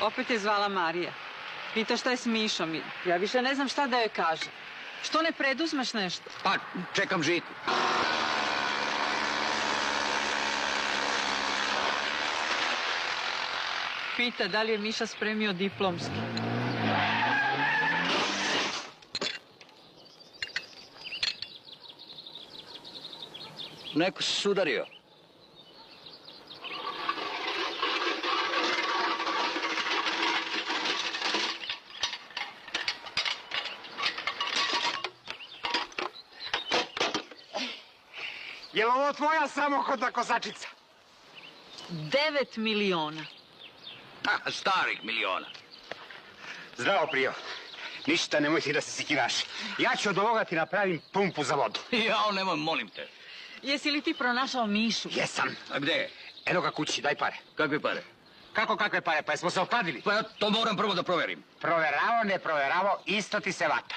Opet je zvala Marija. Pita šta je s Mišom. Ja više ne znam šta da joj kaže. Što ne preduzmeš nešto? Pa, čekam žit. Pita da li je Miša spremio diplomski. Neko se sudario. Je li ovo tvoja samohodna kosačica? 9 miliona. Starih miliona. Zdravo, Prijo. Ništa, nemoj ti da se sikiraš. Ja ću od ovoga ti napravim pumpu za vodu. Jao, nemoj, molim te. Jesi li ti pronašao Mišu? Jesam. A gde je? Eno ga kući, daj pare. Kakve pare? Kako kakve pare? Pa jesmo se okladili? Pa ja to moram prvo da proverim. Proveravao, ne proveravao, isto ti se vata.